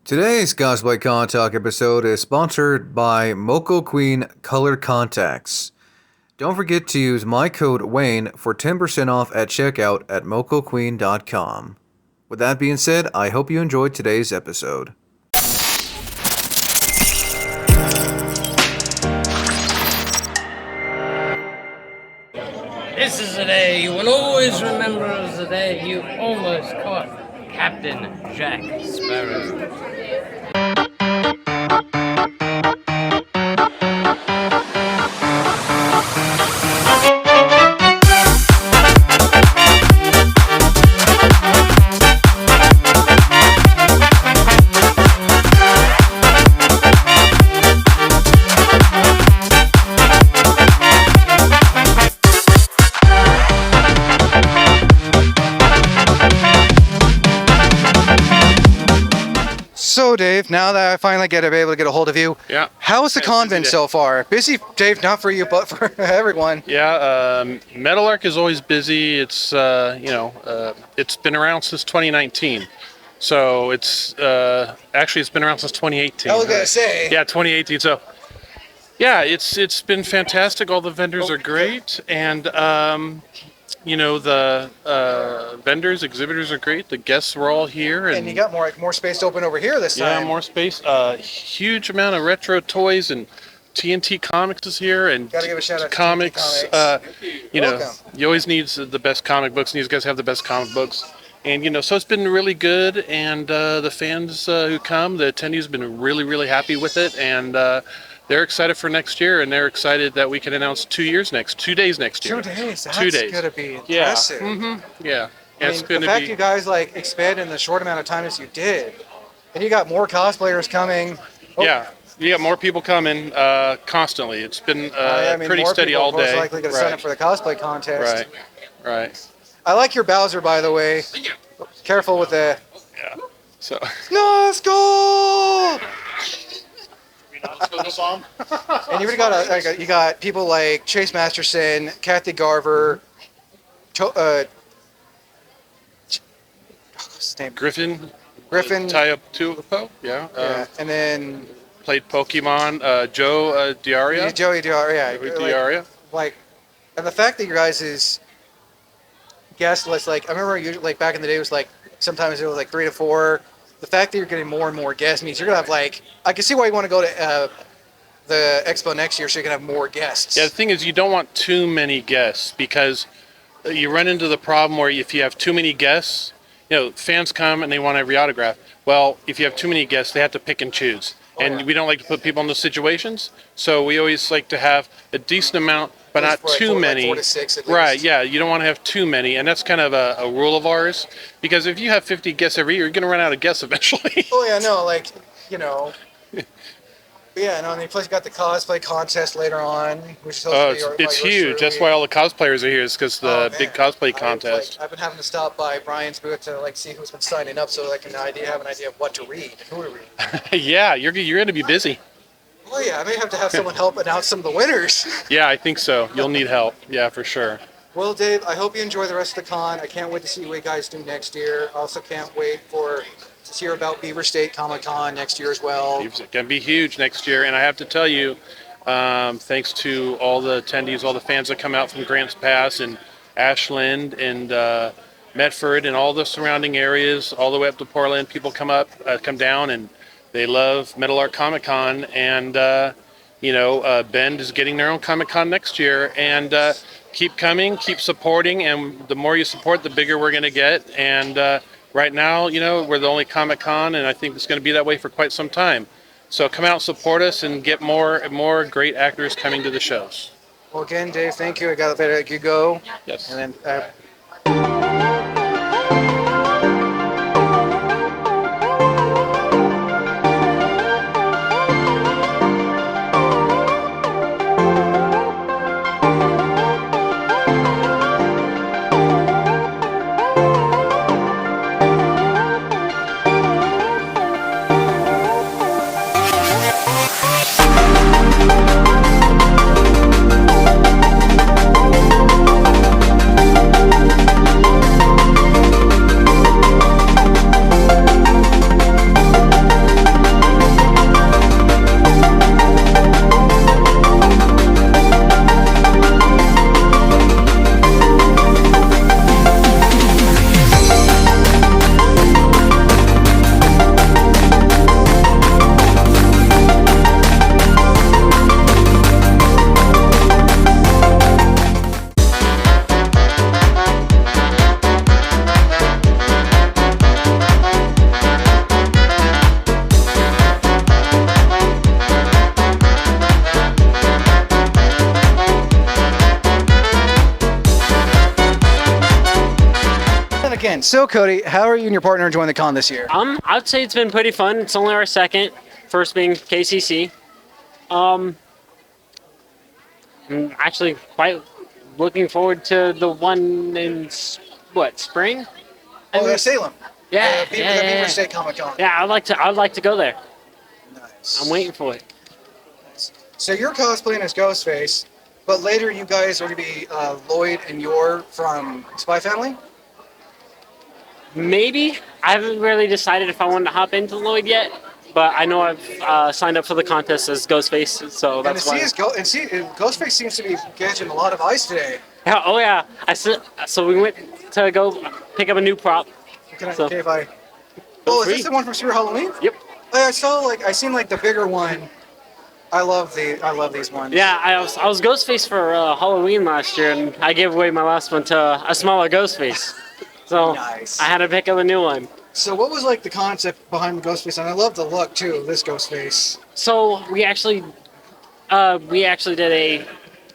Today's Cosplay Con Talk episode is sponsored by Moco Queen Color Contacts. Don't forget to use my code Wayne for 10% off at checkout at mocoqueen.com. With that being said, I hope you enjoyed today's episode. This is the day you will always remember as the day you almost caught Captain Jack Sparrow. So, Dave, now that I finally able to get a hold of you, how's the con been so far? Busy, Dave, not for you, but for everyone. Meadowlark is always busy. It's it's been around since 2019, so it's actually it's been around since 2018. I was gonna say. Yeah, 2018. So, yeah, it's been fantastic. All the vendors are great, and the vendors, exhibitors are great. The guests were all here, and you got more space to open over here this time. Yeah, more space. Huge amount of retro toys, and TNT Comics is here, and gotta give a shout out comics. to TNT Comics. You always need the best comic books, and these guys have the best comic books. And so it's been really good, and the fans who come, the attendees, have been really, really happy with it, and they're excited for next year, and they're excited that we can announce 2 days next year. 2 days. That's 2 days. Gonna be impressive. Yeah. The fact you guys expanded in the short amount of time as you did, and you got more cosplayers coming. Yeah, you got more people coming constantly. It's been pretty steady all day. More likely going to sign up for the cosplay contest. Right. I like your Bowser, by the way. Careful with the. Yeah. So. Let's go! And you got people like Chase Masterson, Kathy Garver, Griffin Taiapupo, and then played Pokemon, Joe Diaria. Joey Diaria, and the fact that your guys' guest list, I remember back in the day it was sometimes it was 3 to 4. The fact that you're getting more and more guests means you're gonna have I can see why you want to go to the expo next year, so you can have more guests. Yeah, the thing is, you don't want too many guests because you run into the problem where if you have too many guests, fans come and they want every autograph. Well, if you have too many guests, they have to pick and choose. We don't like to put people in those situations, so we always like to have a decent amount, but not too many. 4 to 6 at least. Right, yeah, you don't want to have too many, and that's kind of a rule of ours, because if you have 50 guests every year, you're going to run out of guests eventually. Oh, yeah, no, Yeah, no, and plus you got the cosplay contest later on, which is it's huge. That's why all the cosplayers are here, is because the big cosplay contest. I've been having to stop by Brian's booth to see who's been signing up, so I can have an idea of what to read and who to read. Yeah, you're going to be busy. Oh yeah, I may have to have someone help announce some of the winners. Yeah, I think so. You'll need help. Yeah, for sure. Well, Dave, I hope you enjoy the rest of the con. I can't wait to see what you guys do next year. I also can't wait to hear about Beaver State Comic Con next year as well. It's going to be huge next year, and I have to tell you, thanks to all the attendees, all the fans that come out from Grants Pass and Ashland and Medford and all the surrounding areas, all the way up to Portland, people come down, and they love Meadowlark Comic Con, and Bend is getting their own Comic Con next year, and keep coming, keep supporting, and the more you support, the bigger we're going to get. And right now, we're the only Comic Con, and I think it's going to be that way for quite some time. So come out, support us, and get more great actors coming to the shows. Well, again, Dave, thank you. I got to let you go. Yes. And then. And so, Cody, how are you and your partner enjoying the con this year? I'd say it's been pretty fun. It's only our second, first being KCC. I'm actually quite looking forward to the one in spring? Oh, that's Salem. Yeah, The Beaver State Comic Con. Yeah, I'd like to go there. Nice. I'm waiting for it. So you're cosplaying as Ghostface, but later you guys are going to be Lloyd and Yor from Spy Family? Maybe. I haven't really decided if I want to hop into Lloyd yet, but I know I've signed up for the contest as Ghostface, so that's why. Ghostface seems to be catching a lot of ice today. Yeah, oh yeah. So we went to go pick up a new prop. Okay, if I... Oh, is this the one from Super Halloween? Yep. I seen like the bigger one. I love these ones. Yeah, I was Ghostface for Halloween last year, and I gave away my last one to a smaller Ghostface. So Nice. I had to pick up a new one. So what was like the concept behind the Ghostface? And I love the look too of this Ghostface. So we actually did a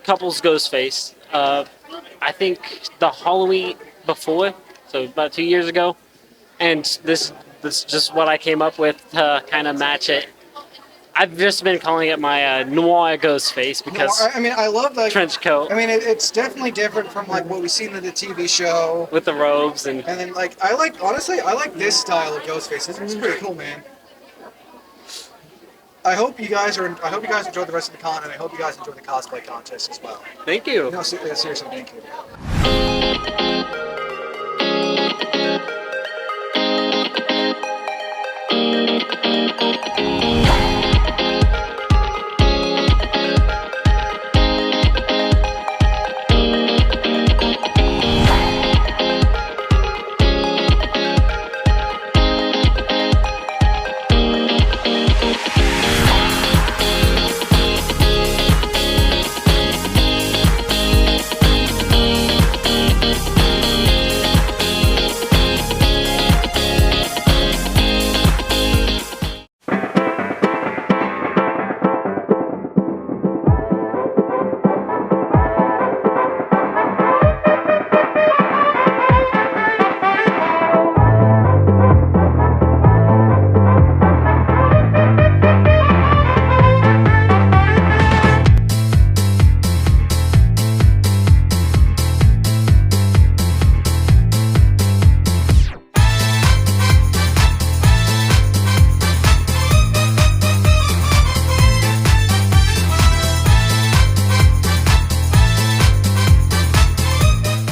couples Ghostface. I think the Halloween before, so about 2 years ago, and this is just what I came up with to kind of match it. I've just been calling it my noir Ghostface because I love the trench coat. I mean, it's definitely different from like what we've seen in the TV show. With the robes and then I like this style of Ghostface. It's pretty cool, man. I hope you guys enjoy the rest of the con, and I hope you guys enjoy the cosplay contest as well. Thank you. No, seriously, thank you.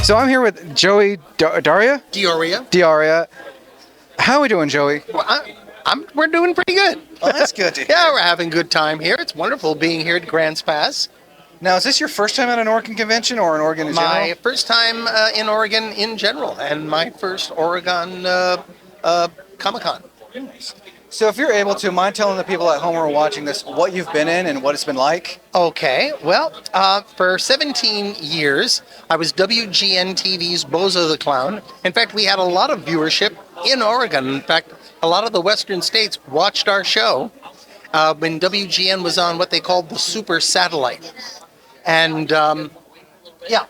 So I'm here with Joey Daria. Dioria. How are we doing, Joey? Well, we're doing pretty good. Oh, that's good to hear. Yeah, we're having a good time here. It's wonderful being here at Grants Pass. Now, is this your first time at an Oregon convention or an Oregon in My general? first time in Oregon in general, and my first Oregon Comic Con. So if you're able to, mind telling the people at home who are watching this what you've been in and what it's been like? Okay, well, for 17 years, I was WGN TV's Bozo the Clown. In fact, we had a lot of viewership in Oregon. In fact, a lot of the western states watched our show when WGN was on what they called the Super Satellite. And, yeah,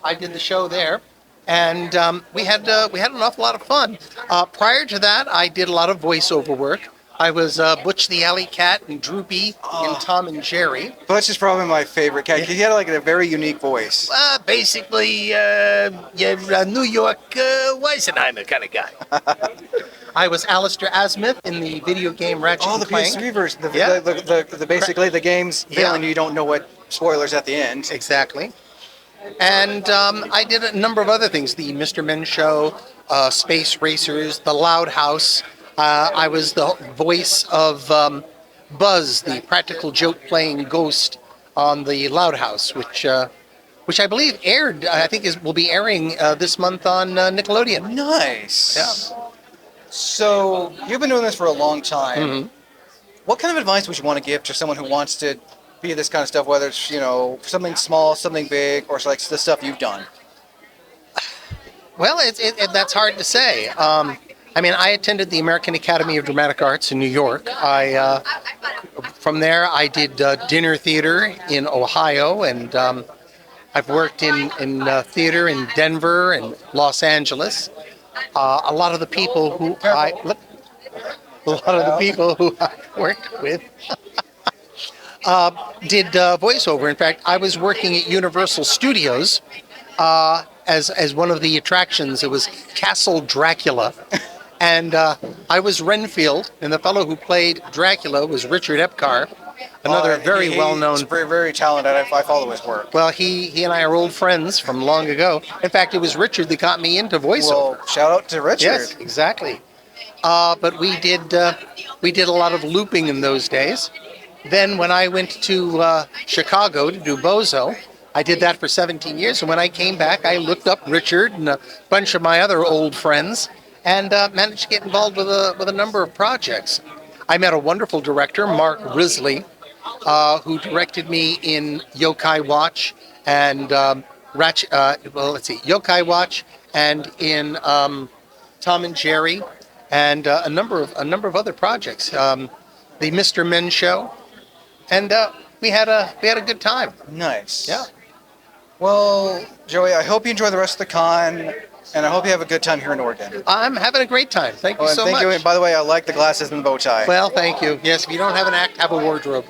I did the show there. And we had an awful lot of fun. Prior to that, I did a lot of voiceover work. I was Butch the Alley Cat and Droopy in Tom and Jerry. Butch is probably my favorite cat. He had like a very unique voice. Basically, New York Weisenheimer kind of guy. I was Alistair Asmith in the video game Ratchet and Clank. PS3 version. Basically the game's failing you don't know what spoilers at the end. Exactly. And I did a number of other things. The Mr. Men Show, Space Racers, The Loud House. I was the voice of Buzz, the practical joke-playing ghost on The Loud House, which I believe aired, I think will be airing this month on Nickelodeon. Nice. Yeah. So, you've been doing this for a long time. Mm-hmm. What kind of advice would you want to give to someone who wants to be this kind of stuff, whether it's, something small, something big, or it's like the stuff you've done? Well, that's hard to say. I attended the American Academy of Dramatic Arts in New York. From there, I did dinner theater in Ohio, and I've worked in theater in Denver and Los Angeles. A lot of the people who I worked with did voiceover. In fact, I was working at Universal Studios as one of the attractions. It was Castle Dracula. And I was Renfield, and the fellow who played Dracula was Richard Epcar, another very well-known. He's very, very talented. I follow his work. Well, he and I are old friends from long ago. In fact, it was Richard that got me into voiceover. Well, shout out to Richard. Yes, exactly. But we did a lot of looping in those days. Then when I went to Chicago to do Bozo, I did that for 17 years. And when I came back, I looked up Richard and a bunch of my other old friends and managed to get involved with a number of projects. I met a wonderful director, Mark Risley, who directed me in Yokai Watch and Yokai Watch and in Tom and Jerry and a number of other projects. The Mr. Men Show, and we had a good time. Nice. Yeah. Well, Joey, I hope you enjoy the rest of the con, and I hope you have a good time here in Oregon. I'm having a great time. Thank you so thank much. you. And by the way, I like the glasses and the bow tie. Well, thank you. Yes, if you don't have an act, have a wardrobe.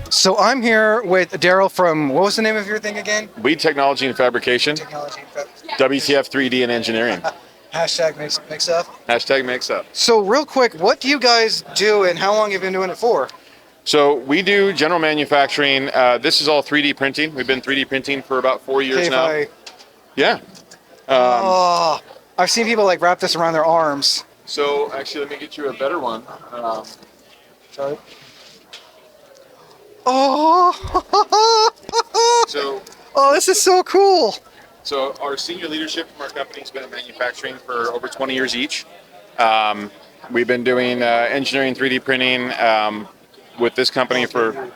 So I'm here with Daryl from, what was the name of your thing again? Weed Technology and Fabrication, Technology and WTF 3D and Engineering. Hashtag mix up. Hashtag makes up. So real quick, what do you guys do and how long have you been doing it for? So we do general manufacturing. This is all 3D printing. We've been 3D printing for about 4 years now. Yeah. I've seen people like wrap this around their arms. So actually, let me get you a better one. Sorry. Oh. Oh, this is so cool. So our senior leadership from our company has been in manufacturing for over 20 years each. We've been doing engineering 3D printing with this company for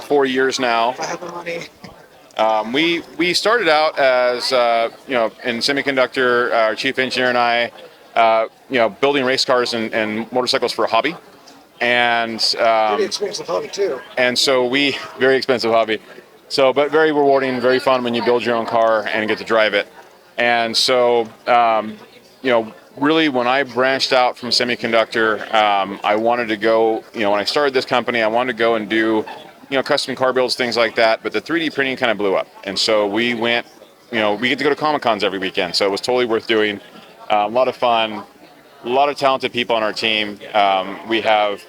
4 years now. If I had the money. We started out as in semiconductor. Our chief engineer and I, building race cars and motorcycles for a hobby, and Pretty expensive hobby too. and so very expensive hobby. So, but very rewarding, very fun when you build your own car and get to drive it. And so, really when I branched out from semiconductor, I wanted to go, when I started this company, I wanted to go and do, custom car builds, things like that. But the 3D printing kind of blew up. And so we went, we get to go to Comic Cons every weekend. So it was totally worth doing. A lot of fun, a lot of talented people on our team. We have,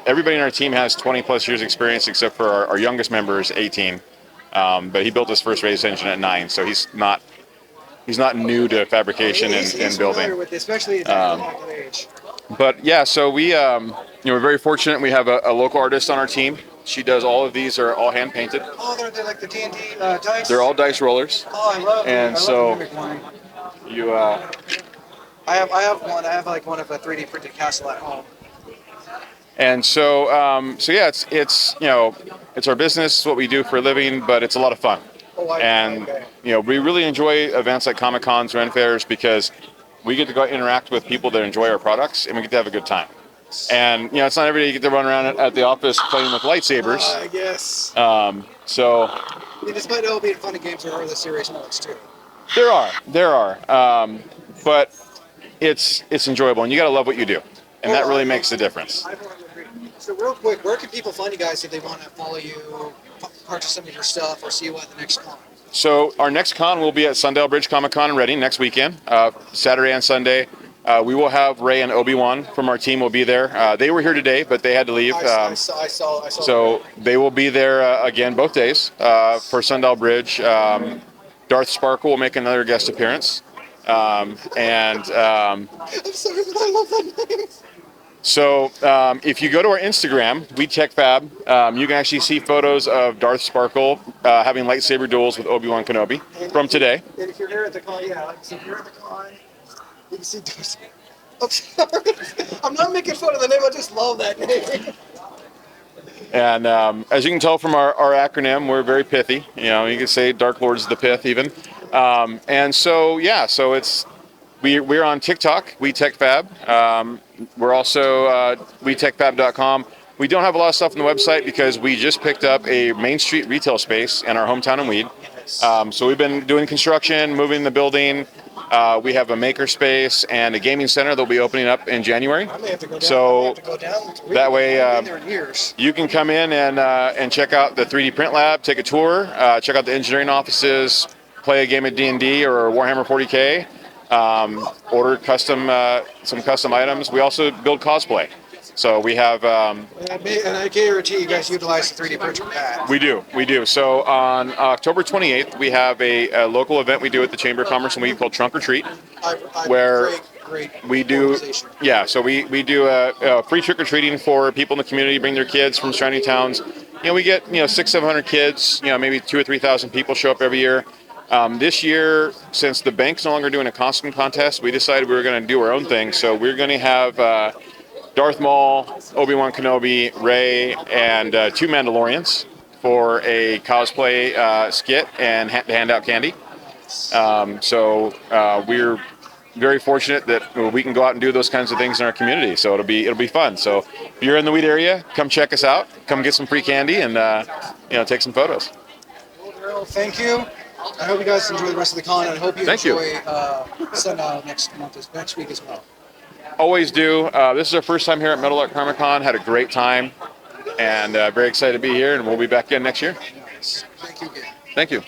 everybody in our team has 20 plus years experience except for our youngest member is 18. But he built his first race engine at 9, so he's not new to fabrication and building. With, especially at that age. But yeah, so we're very fortunate. We have a local artist on our team. She does all of these are all hand painted. Oh, they're like the D&D dice. They're all dice rollers. Oh, I love. And I so love the mimic one. you. I have one. I have like one of a 3D printed castle at home. And so yeah, it's our business, it's what we do for a living, but it's a lot of fun. And we really enjoy events like Comic Cons, Ren Fairs, because we get to go interact with people that enjoy our products, and we get to have a good time. And it's not every day you get to run around at the office playing with lightsabers. I guess. So. Despite all being funny games, there are the serious ones too. There are. But it's enjoyable, and you got to love what you do, and that really makes the difference. So real quick, where can people find you guys if they want to follow you, purchase some of your stuff, or see you at the next con? So our next con will be at Sundale Bridge Comic Con in Reading next weekend, Saturday and Sunday. We will have Ray and Obi-Wan from our team will be there. They were here today, but they had to leave. I saw. So they will be there again both days for Sundial Bridge. Darth Sparkle will make another guest appearance. I'm sorry, but I love that name. So if you go to our Instagram, We Tech Fab, you can actually see photos of Darth Sparkle having lightsaber duels with Obi-Wan Kenobi from today. And if you're here at the con, if you're at the con, you can see Darth. I'm sorry. I'm not making fun of the name. I just love that name. And as you can tell from our acronym, we're very pithy. You know, you could say Dark Lord's the pith even. And so, yeah, so we're on TikTok, We Tech Fab. We're also WeTechFab.com. We don't have a lot of stuff on the website because we just picked up a Main Street retail space in our hometown in Weed. So we've been doing construction, moving the building. We have a maker space and a gaming center that'll be opening up in January. I may have to go down. So that way I've been there in years. you can come in and check out the 3D print lab, take a tour, check out the engineering offices, play a game of D&D or Warhammer 40K, order some custom items. We also build cosplay. So we have. And I guarantee you guys utilize the 3D printer for that. We do. So on October 28th, we have a local event we do at the Chamber of Commerce and Weed called Trunk or Treat, where great we do. organization. Yeah, so we do a free trick or treating for people in the community. Bring their kids from surrounding towns. You know, we get 600-700 kids. You know, maybe 2,000 or 3,000 people show up every year. This year, since the bank's no longer doing a costume contest, we decided we were going to do our own thing. So we're going to have Darth Maul, Obi-Wan Kenobi, Rey, and 2 Mandalorians for a cosplay skit and hand out candy. So we're very fortunate that we can go out and do those kinds of things in our community. So it'll be fun. So if you're in the Weed area, come check us out. Come get some free candy and take some photos. Well, thank you. I hope you guys enjoy the rest of the con, and I hope you Thank you. enjoy Sundial next week as well. Always do. This is our first time here at Meadowlark Comic Con. Had a great time, and very excited to be here. And we'll be back again next year. Thank you again. Thank you.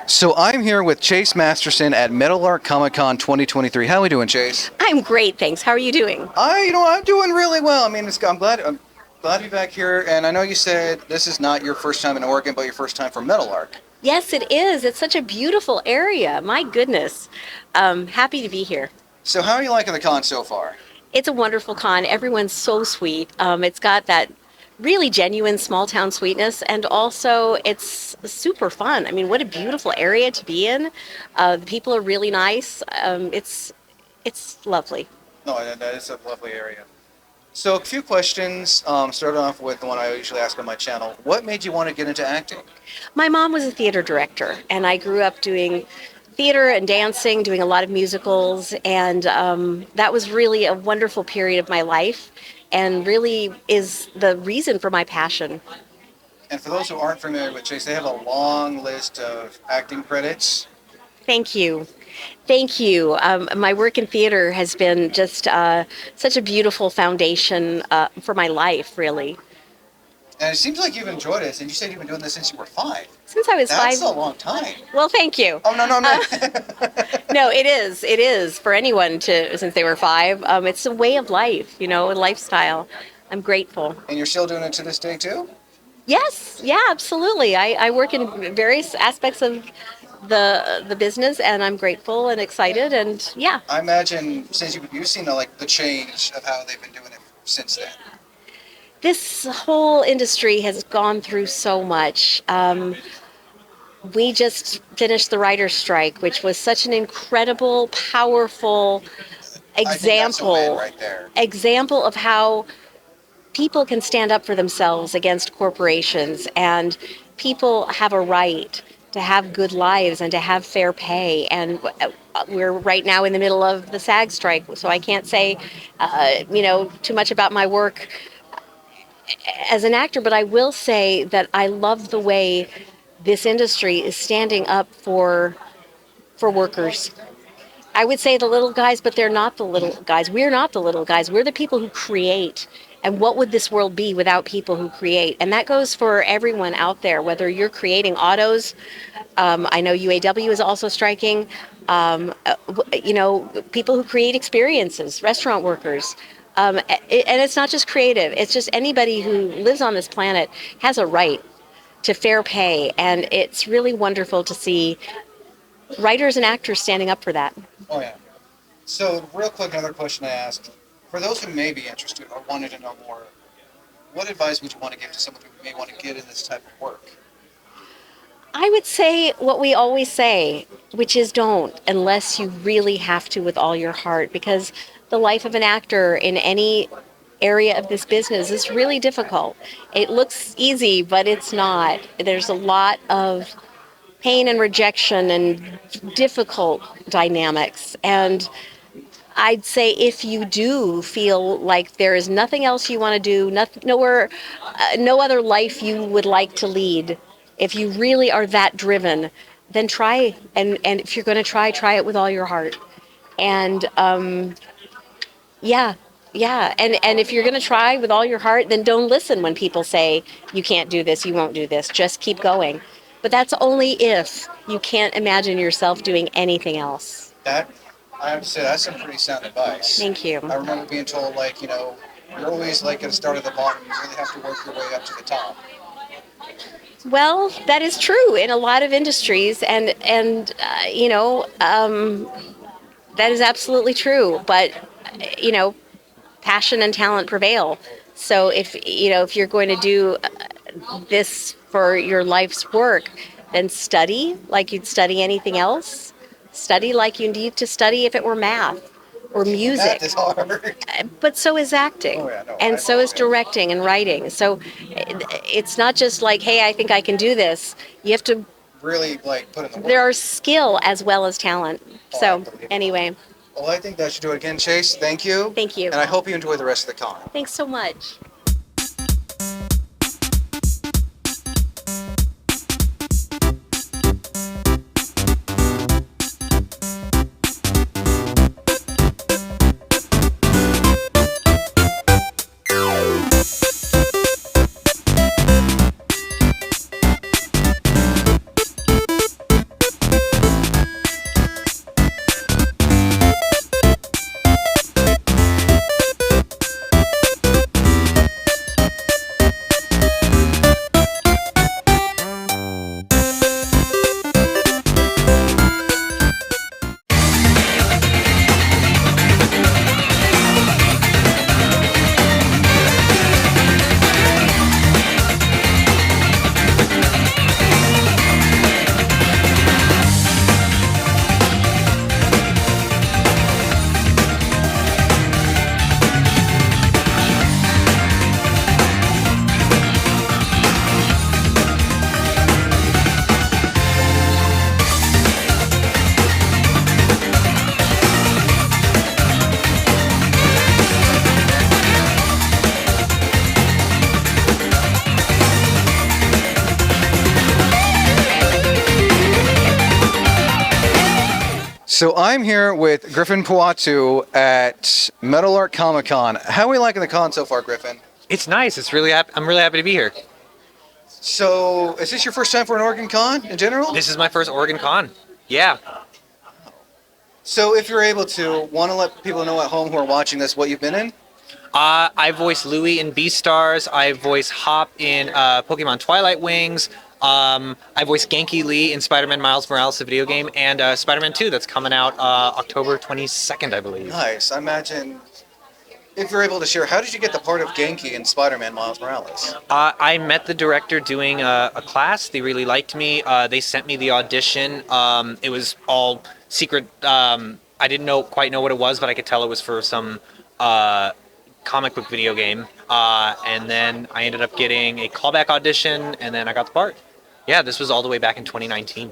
So I'm here with Chase Masterson at Meadowlark Comic Con 2023. How are we doing, Chase? I'm great, thanks. How are you doing? I'm doing really well. I mean, I'm glad to be back here. And I know you said this is not your first time in Oregon, but your first time for Meadowlark. Yes, it is. It's such a beautiful area. My goodness. Happy to be here. So how are you liking the con so far? It's a wonderful con. Everyone's so sweet. It's got that really genuine small town sweetness, and also it's super fun. I mean, what a beautiful area to be in. The people are really nice. It's lovely. No, that is a lovely area. So a few questions. Starting off with the one I usually ask on my channel. What made you want to get into acting? My mom was a theater director, and I grew up doing theater and dancing, doing a lot of musicals, and that was really a wonderful period of my life, and really is the reason for my passion. And for those who aren't familiar with Chase, they have a long list of acting credits. Thank you. Thank you. My work in theater has been just such a beautiful foundation for my life, really. And it seems like you've enjoyed it. And you said you've been doing this since you were 5. Since I was That's 5. a long time. Well, thank you. Oh, no, no. No, it is. It is for anyone to since they were 5. It's a way of life, a lifestyle. I'm grateful. And you're still doing it to this day, too? Yes, yeah, absolutely. I work in various aspects of the business, and I'm grateful and excited, and yeah. I imagine since you've seen the change of how they've been doing it since then. This whole industry has gone through so much. We just finished the writer's strike, which was such an incredible, powerful example, right there. example of how people can stand up for themselves against corporations, and people have a right to have good lives and to have fair pay. And we're right now in the middle of the SAG strike, so I can't say, too much about my work as an actor, but I will say that I love the way this industry is standing up for workers. I would say the little guys, but they're not the little guys. We're not the little guys. We're the people who create. And what would this world be without people who create? And that goes for everyone out there, whether you're creating autos. I know UAW is also striking. People who create experiences, restaurant workers. And it's not just creative. It's just anybody who lives on this planet has a right to fair pay. And it's really wonderful to see writers and actors standing up for that. Oh, yeah. So, real quick, another question I asked. For those who may be interested or wanted to know more, what advice would you want to give to someone who may want to get in this type of work? I would say what we always say, which is don't, unless you really have to with all your heart, because the life of an actor in any area of this business is really difficult. It looks easy, but it's not. There's a lot of pain and rejection and difficult dynamics. And I'd say if you do feel like there is nothing else you want to do, no other life you would like to lead, if you really are that driven, then try. And if you're going to try it with all your heart. And yeah. And if you're going to try with all your heart, then don't listen when people say you can't do this, you won't do this. Just keep going. But that's only if you can't imagine yourself doing anything else. That, I have to say, that's some pretty sound advice. Thank you. I remember being told, you're always at the start of the bottom. You really have to work your way up to the top. Well, that is true in a lot of industries, and that is absolutely true. But passion and talent prevail. So if you're going to do this for your life's work, then study like you'd study anything else. Study like you need to study if it were math or music. Math is hard. But so is acting. Oh, yeah, no, and so is directing and writing. So it's not just like, hey, I think I can do this. You have to really put in the work. There are skill as well as talent. So anyway. Well, I think that should do it again, Chase. Thank you. Thank you. And I hope you enjoy the rest of the con. Thanks so much. So I'm here with Griffin Puatu at Meadowlark Comic Con. How are we liking the con so far, Griffin? It's nice. I'm really happy to be here. So, is this your first time for an Oregon Con in general? This is my first Oregon Con. Yeah. So, if you're able to, want to let people know at home who are watching this what you've been in? I voice Louie in Beastars. I voice Hop in Pokemon Twilight Wings. I voice Genki Lee in Spider-Man Miles Morales, the video game, and Spider-Man 2 that's coming out October 22nd, I believe. Nice. I imagine, if you're able to share, how did you get the part of Genki in Spider-Man Miles Morales? I met the director doing a class. They really liked me. They sent me the audition. It was all secret. I didn't quite know what it was, but I could tell it was for some comic book video game. And then I ended up getting a callback audition, and then I got the part. Yeah, this was all the way back in 2019.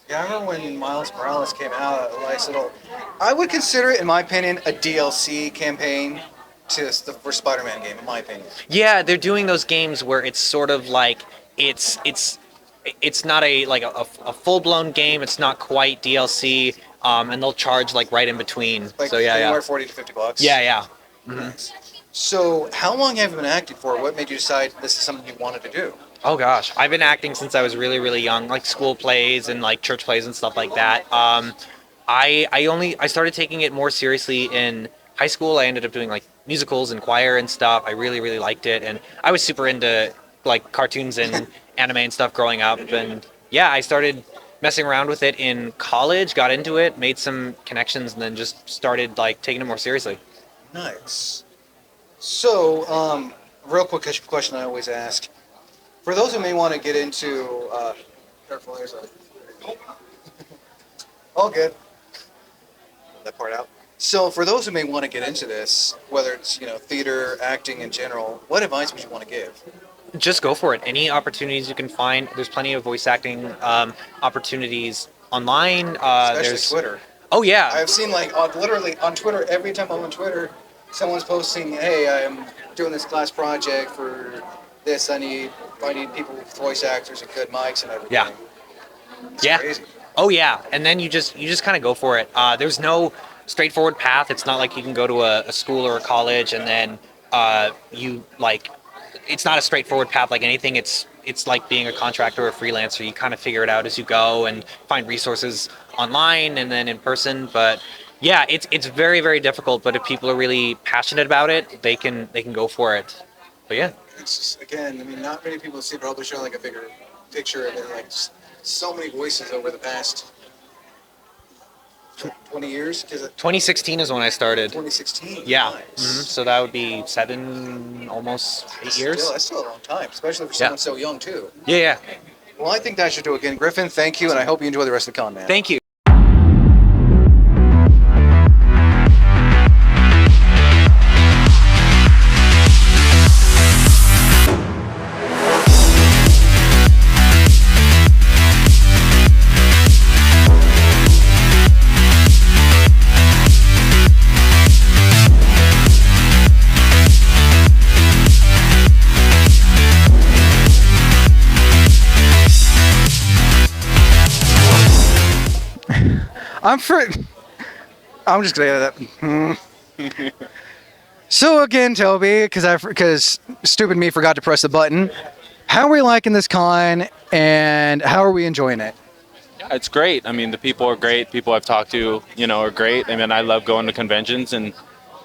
Yeah, I remember when Miles Morales came out, a nice little, I would consider it, in my opinion, a DLC campaign to the first Spider-Man game, in my opinion. Yeah, they're doing those games where it's sort of like it's not a full-blown game. It's not quite DLC, and they'll charge like right in between. Like so yeah, anywhere yeah. 40 to 50 bucks. Yeah, yeah. Nice. So, how long have you been acting for? What made you decide this is something you wanted to do? Oh gosh, I've been acting since I was really, really young, like school plays and like church plays and stuff like that. I started taking it more seriously in high school. I ended up doing like musicals and choir and stuff. I really, really liked it, and I was super into like cartoons and anime and stuff growing up. And yeah, I started messing around with it in college, got into it, made some connections, and then just started like taking it more seriously. Nice. So, real quick question I always ask. For those who may want to get into, careful, there's a, all good. That part out. So, for those who may want to get into this, whether it's theater, acting in general, what advice would you want to give? Just go for it. Any opportunities you can find. There's plenty of voice acting opportunities online. Especially There's Twitter. Oh yeah. I've seen literally on Twitter, every time I'm on Twitter, someone's posting, "Hey, I'm doing this class project for this. I need people with voice actors and good mics and everything." Yeah. It's Yeah. crazy. Oh yeah. And then you just kind of go for it. There's no straightforward path. It's not like you can go to a school or a college and then it's not a straightforward path like anything. It's like being a contractor or a freelancer. You kind of figure it out as you go and find resources online and then in person. But yeah, it's very, very difficult. But if people are really passionate about it, they can go for it. But yeah. It's just, again, I mean, not many people see probably show like a bigger picture of it. Like so many voices over the past 20 years. 2016 is when I started. 2016. Yeah. Nice. So that would be almost 8 years. That's still a long time, especially for someone so young too. Yeah, yeah. Well, I think that should do it again. Griffin, thank you, and I hope you enjoy the rest of the con, man. Thank you. I'm just gonna edit that. So again, Toby, because stupid me forgot to press the button. How are we liking this con, and how are we enjoying it? It's great. I mean, the people are great. People I've talked to, are great. I mean, I love going to conventions and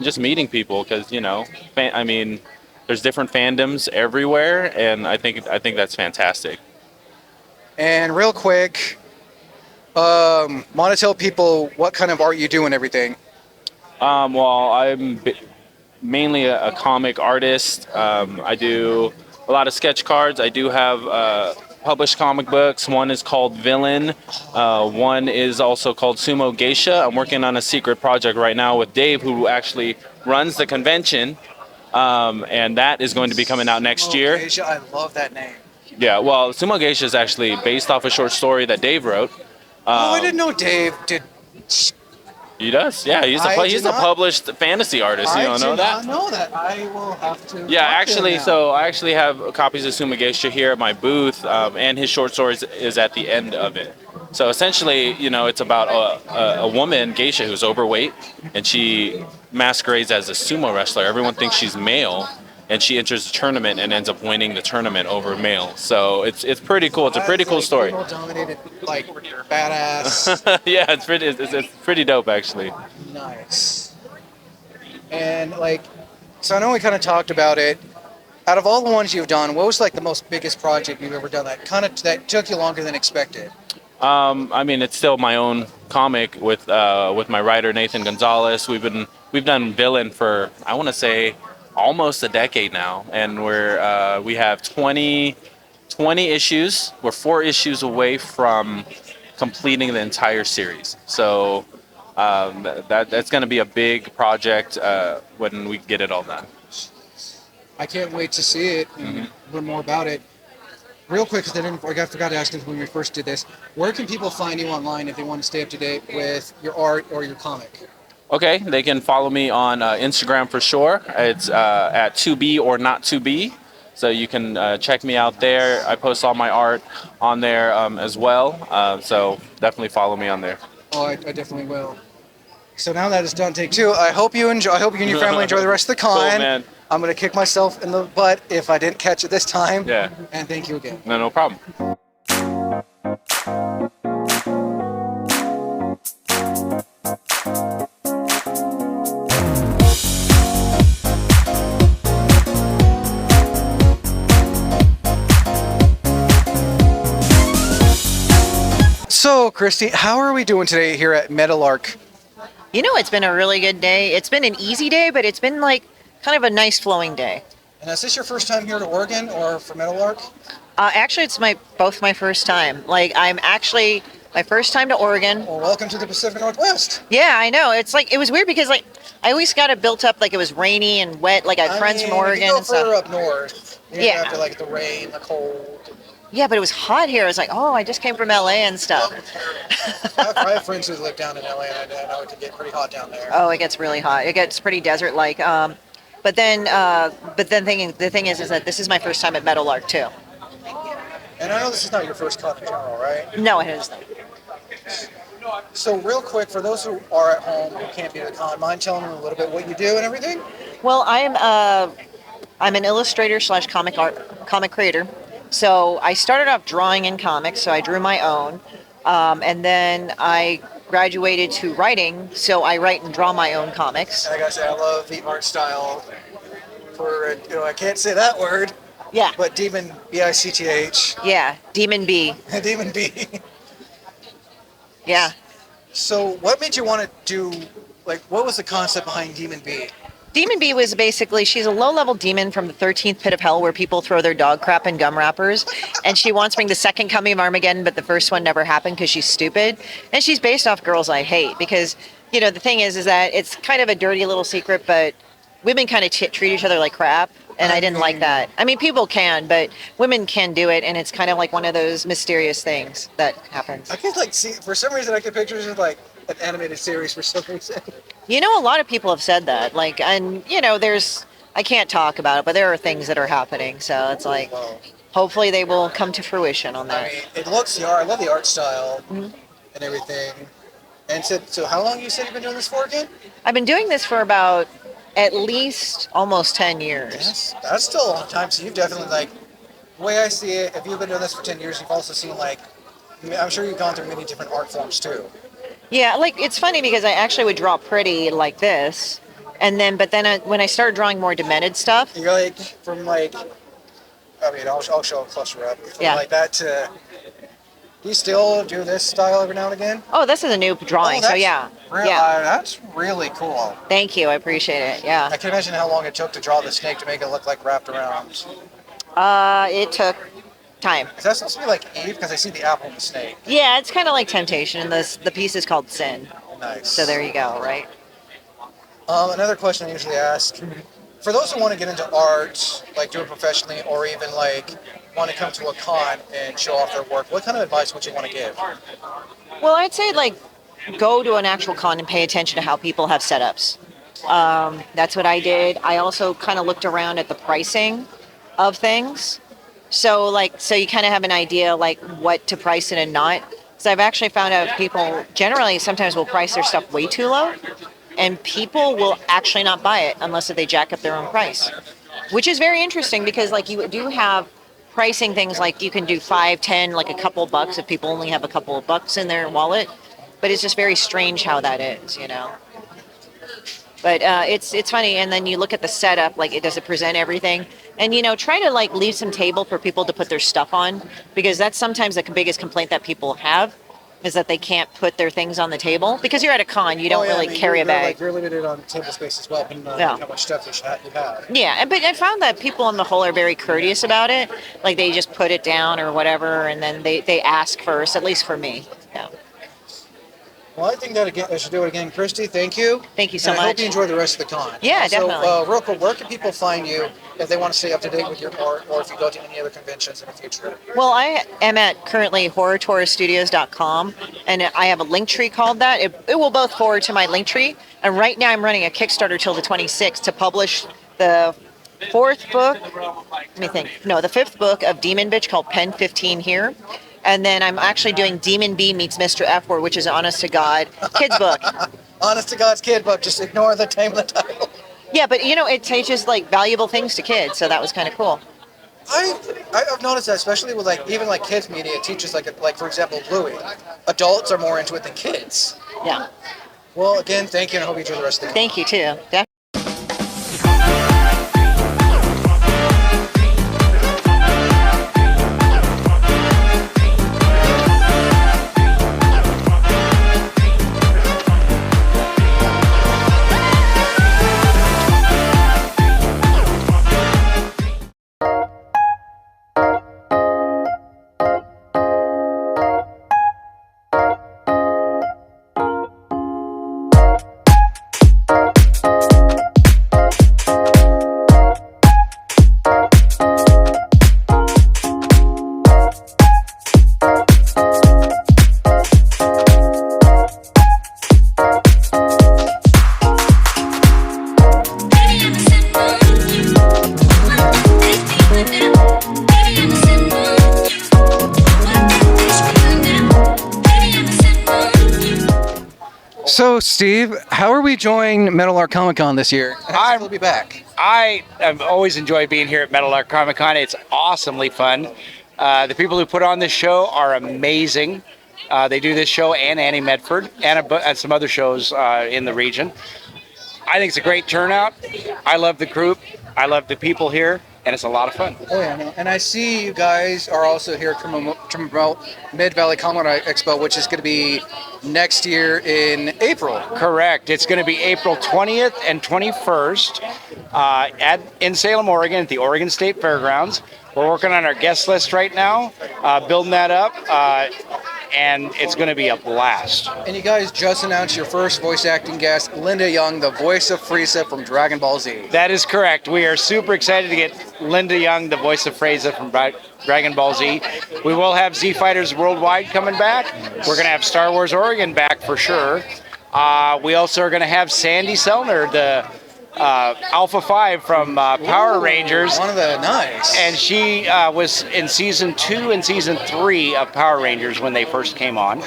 just meeting people because, there's different fandoms everywhere, and I think that's fantastic. And real quick, want to tell people what kind of art you do and everything. Well, I'm mainly a comic artist. I do a lot of sketch cards. I do have published comic books. One is called Villain. One is also called Sumo Geisha. I'm working on a secret project right now with Dave, who actually runs the convention. And that is going to be coming out next year. Geisha, I love that name. Yeah, well, Sumo Geisha is actually based off a short story that Dave wrote. I didn't know Dave did. He does, yeah. He's a published fantasy artist. You don't know that? I know that. I will have to. Yeah, actually, so I actually have copies of Sumo Geisha here at my booth, and his short stories is at the end of it. So essentially, it's about a woman, geisha, who's overweight, and she masquerades as a sumo wrestler. Everyone thinks she's male, and she enters the tournament and ends up winning the tournament over male. So it's pretty cool. It's a pretty cool story. Dominated, like badass. Yeah, it's pretty dope actually. Nice. And like, so I know we kind of talked about it. Out of all the ones you've done, what was like the most biggest project you've ever done that took you longer than expected? I mean, it's still my own comic with my writer Nathan Gonzalez. We've done villain for, I want to say, almost a decade now, and we have 20 issues. We're 4 issues away from completing the entire series. So that's going to be a big project when we get it all done. I can't wait to see it and learn more about it. Real quick, because I forgot to ask this when we first did this. Where can people find you online if they want to stay up to date with your art or your comic? Okay, they can follow me on Instagram for sure. It's at 2B or not 2B. So you can check me out there. I post all my art on there as well. So definitely follow me on there. Oh, I definitely will. So now that it's done, take 2. I hope you enjoy. I hope you and your family enjoy the rest of the con. Cool, man. I'm gonna kick myself in the butt if I didn't catch it this time. Yeah. And thank you again. No problem. So, Christy, how are we doing today here at Meadowlark? It's been a really good day. It's been an easy day, but it's been like kind of a nice flowing day. And is this your first time here to Oregon or for Meadowlark? Actually, it's both my first time. Like, I'm actually my first time to Oregon. Well, welcome to the Pacific Northwest. Yeah, I know. It's like, it was weird because like I always got it built up like it was rainy and wet. Like I have friends from Oregon if you go and stuff. further up north, you Yeah. have to like the rain, the cold. Yeah, but it was hot here. I was like, oh, I just came from LA and stuff. I have friends who live down in LA, and I know it can get pretty hot down there. Oh, it gets really hot. It gets pretty desert-like. But then the thing is that this is my first time at Meadowlark too. And I know this is not your first con in general, right? No, it isn't. So real quick, for those who are at home who can't be at the con, mind telling them a little bit what you do and everything? Well, I'm an illustrator / comic creator. So I started off drawing in comics, so I drew my own, and then I graduated to writing, so I write and draw my own comics. And I gotta say, I love the art style for, I can't say that word. Yeah. But Demon, B-I-C-T-H. Yeah, Demon B. Demon B. Yeah. So what made you want to do, like, what was the concept behind Demon B? Demon B was basically, she's a low-level demon from the 13th pit of hell where people throw their dog crap in gum wrappers. And she wants to bring the second coming of Armageddon, but the first one never happened because she's stupid. And she's based off Girls I Hate because, the thing is that it's kind of a dirty little secret, but women kind of treat each other like crap. And I didn't like that. I mean, people can, but women can do it. And it's kind of like one of those mysterious things that happens. I can, see, for some reason, I get pictures of, an animated series for some reason. A lot of people have said that. I can't talk about it, but there are things that are happening. So it's like, hopefully they will come to fruition on that. I mean, it looks, I love the art style and everything. And so how long you said you've been doing this for again? I've been doing this for about at least almost 10 years. Yes, that's still a long time. So you've definitely, the way I see it, if you've been doing this for 10 years, you've also seen, I'm sure you've gone through many different art forms too. Yeah, it's funny because I actually would draw pretty like this. And then, when I started drawing more demented stuff. You're from I'll show a closer up. From like that to, do you still do this style every now and again? Oh, this is a new drawing, so yeah. That's really cool. Thank you, I appreciate it, yeah. I can imagine how long it took to draw the snake to make it look like wrapped around. It took time. Is that supposed to be like Eve? Because I see the apple and the snake. Yeah, it's kind of like temptation, and the piece is called sin. Nice. So there you go, right? Another question I usually ask, for those who want to get into art, do it professionally, or even want to come to a con and show off their work, what kind of advice would you want to give? Well, I'd say go to an actual con and pay attention to how people have setups. That's what I did. I also kind of looked around at the pricing of things. So you kind of have an idea what to price it and not. So I've actually found out people generally sometimes will price their stuff way too low, and people will actually not buy it unless they jack up their own price, which is very interesting because like you do have pricing things like you can do 5, 10, like a couple bucks if people only have a couple of bucks in their wallet, but it's just very strange how that is, you know. But it's funny, and then you look at the setup, like does it present everything? And you know, try to like leave some table for people to put their stuff on, because that's sometimes the biggest complaint that people have, is that they can't put their things on the table. Because you're at a con, you don't really carry a bag. Like, you're limited on table space as well, depending on how much stuff you have. Yeah, but I found that people on the whole are very courteous about it. Like they just put it down or whatever, and then they ask first, at least for me. Yeah. Well, I think that again, I should do it again. Christy, thank you. Thank you so much. I hope you much. enjoy the rest of the con. Yeah, also, definitely. Real quick, where can people find you if they want to stay up to date with your art, or if you go to any other conventions in the future? Well, I am at currently horrortouriststudios.com, and I have a link tree called that. It will both forward to my link tree, and right now I'm running a Kickstarter till the 26th to publish the fourth book. Let me think. No, the fifth book of Demon Bitch called Pen 15 here. And then I'm actually doing Demon B meets Mr. F Word, which is honest to God kids book. Honest to God's kid book. Just ignore the name of the title. Yeah, but you know, it teaches like valuable things to kids, so that was kind of cool. I've noticed that, especially with like even like kids media, it teaches like for example Bluey. Adults are more into it than kids. Yeah. Well, again, thank you, and I hope you enjoy the rest of the day. Thank you too. So, Steve, how are we enjoying Meadowlark Comic Con this year? We'll be back. I have always enjoyed being here at Meadowlark Comic Con. It's awesomely fun. The people who put on this show are amazing. They do this show and Annie Medford and some other shows in the region. I think it's a great turnout. I love the group. I love the people here, and it's a lot of fun. Oh yeah, no. And I see you guys are also here to promote Mid Valley Comic Expo, which is going to be next year in April. Correct. It's going to be April 20th and 21st in Salem, Oregon, at the Oregon State Fairgrounds. We're working on our guest list right now, building that up, and it's going to be a blast. And you guys just announced your first voice acting guest, Linda Young, the voice of Frieza from Dragon Ball Z. That is correct. We are super excited to get Linda Young, the voice of Frieza from Dragon Ball Z. We will have Z Fighters Worldwide coming back. We're going to have Star Wars Oregon back for sure. We also are going to have Sandy Selner, the Alpha 5 from Power Rangers. One of the nice. And she was in season 2 and season 3 of Power Rangers when they first came on.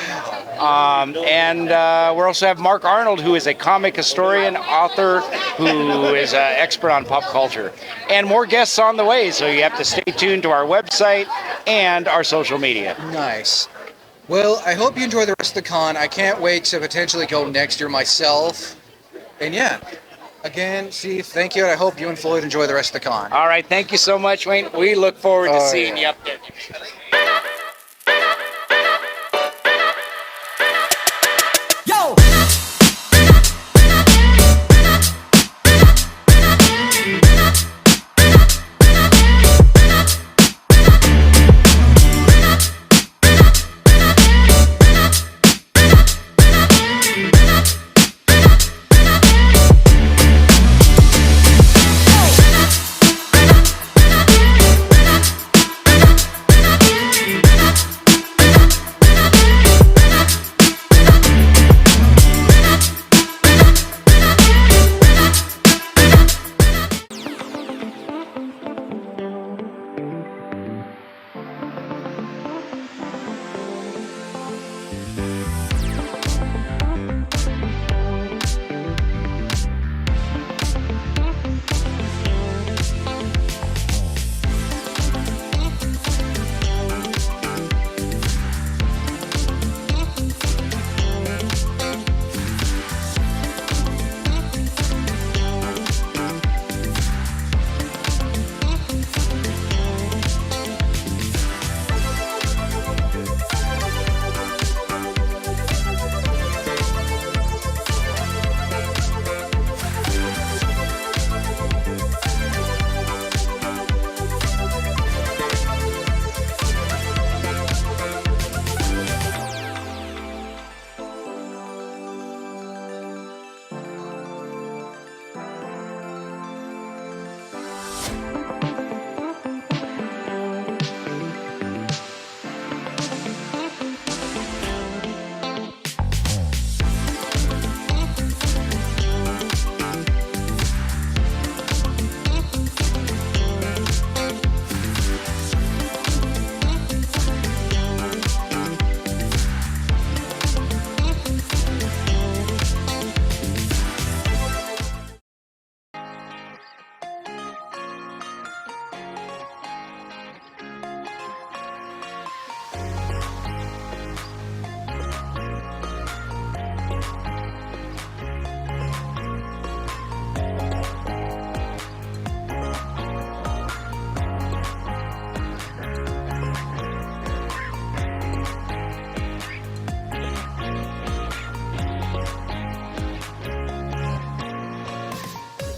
And we also have Mark Arnold, who is a comic historian, author, who is an expert on pop culture. And more guests on the way, so you have to stay tuned to our website and our social media. Nice. Well, I hope you enjoy the rest of the con. I can't wait to potentially go next year myself. And yeah. Again, Steve, thank you, and I hope you and Floyd enjoy the rest of the con. All right, thank you so much, Wayne. We look forward to seeing you up there.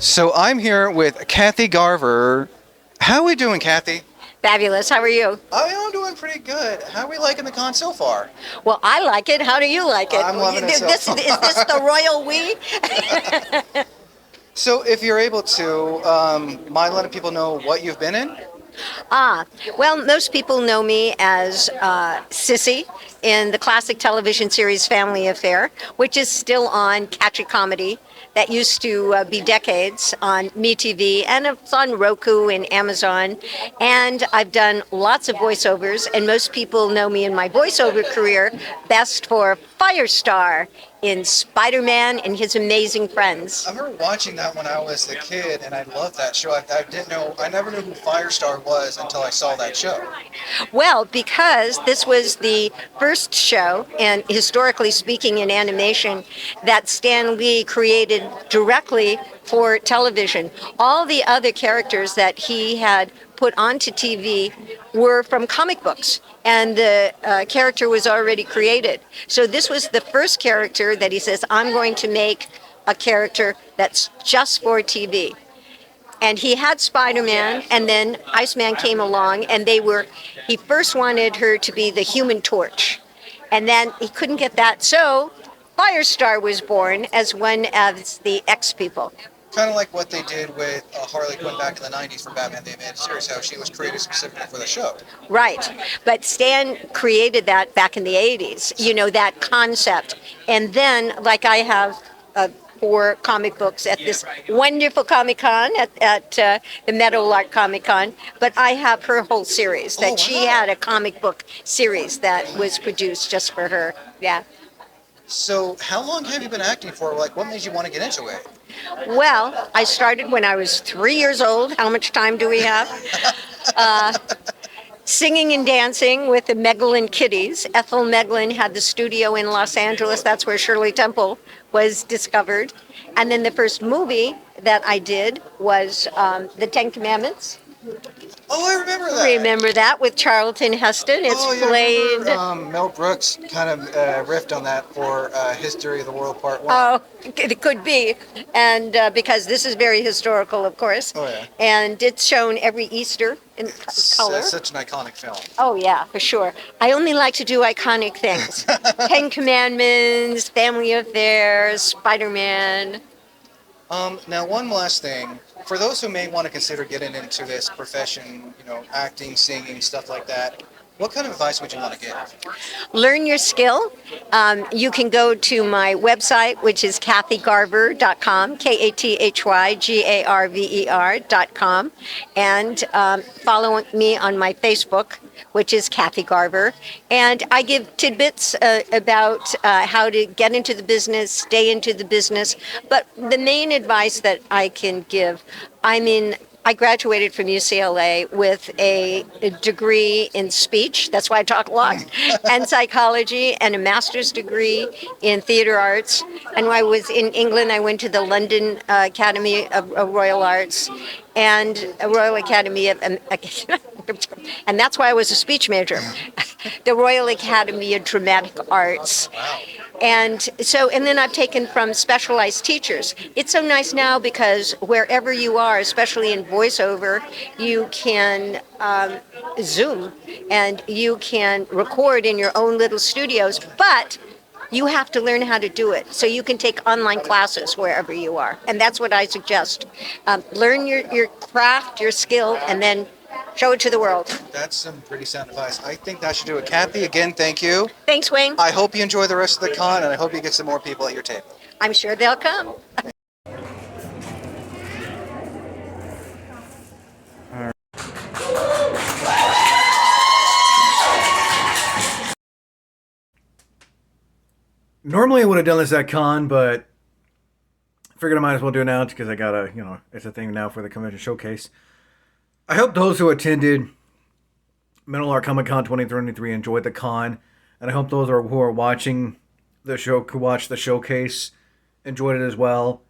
So I'm here with Kathy Garver. How are we doing, Kathy? Fabulous. How are you? I'm doing pretty good. How are we liking the con so far? Well, I like it. How do you like it? I'm loving it so Is this the royal we? So if you're able to, mind letting people know what you've been in? Well, most people know me as Sissy in the classic television series Family Affair, which is still on Catchy Comedy. That used to be decades on MeTV, and it's on Roku and Amazon. And I've done lots of voiceovers, and most people know me in my voiceover career best for Firestar in Spider-Man and His Amazing Friends. I remember watching that when I was a kid, and I loved that show. I never knew who Firestar was until I saw that show. Well, because this was the first show, and historically speaking in animation, that Stan Lee created directly for television. All the other characters that he had put onto TV were from comic books, and the character was already created. So this was the first character that he says, I'm going to make a character that's just for TV. And he had Spider-Man, and then Iceman came along, and he first wanted her to be the Human Torch. And then he couldn't get that, so Firestar was born as one of the X-People. Kind of like what they did with Harley Quinn back in the 90s for Batman the Animated Series, how she was created specifically for the show. Right. But Stan created that back in the 80s, that concept. And then, like I have 4 comic books at this wonderful Comic Con, at the Meadowlark Comic Con, but I have her whole series, that she had a comic book series that was produced just for her. Yeah. So how long have you been acting for? Like, what made you want to get into it? Well, I started when I was 3 years old. How much time do we have? Singing and dancing with the Megalyn Kitties. Ethel Megalyn had the studio in Los Angeles. That's where Shirley Temple was discovered. And then the first movie that I did was The Ten Commandments. Oh, I remember that. Remember that with Charlton Heston? It's played. Mel Brooks kind of riffed on that for History of the World Part 1. Oh, it could be. And because this is very historical, of course. Oh, yeah. And it's shown every Easter in color. It's such an iconic film. Oh, yeah, for sure. I only like to do iconic things. Ten Commandments, Family Affairs, Spider-Man. Now, one last thing. For those who may want to consider getting into this profession, acting, singing, stuff like that, what kind of advice would you want to give? Learn your skill. You can go to my website, which is kathygarver.com, KathyGarver.com, and follow me on my Facebook, which is Kathy Garver. And I give tidbits about how to get into the business, stay into the business. But the main advice that I can give, I graduated from UCLA with a degree in speech. That's why I talk a lot, and psychology, and a master's degree in theater arts. And when I was in England, I went to the London Academy of Royal Arts and a Royal Academy of, and that's why I was a speech major, the Royal Academy of Dramatic Arts. And then I've taken from specialized teachers. It's so nice now because wherever you are, especially in voiceover, you can Zoom and you can record in your own little studios, but you have to learn how to do it. So you can take online classes wherever you are. And that's what I suggest. Learn your craft, your skill, and then show it to the world. That's some pretty sound advice. I think that should do it. Kathy, again, thank you. Thanks, Wayne. I hope you enjoy the rest of the con, and I hope you get some more people at your table. I'm sure they'll come. Normally I would have done this at con, but I figured I might as well do it now because I gotta, it's a thing now for the convention showcase. I hope those who attended Meadowlark Comic Con 2023 enjoyed the con, and I hope those who are watching the show, who watched the showcase, enjoyed it as well.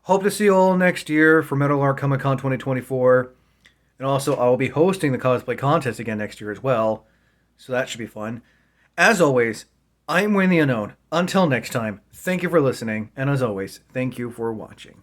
Hope to see you all next year for Meadowlark Comic Con 2024, and also I will be hosting the cosplay contest again next year as well, so that should be fun. As always, I am Wayne the Unknown. Until next time, thank you for listening, and as always, thank you for watching.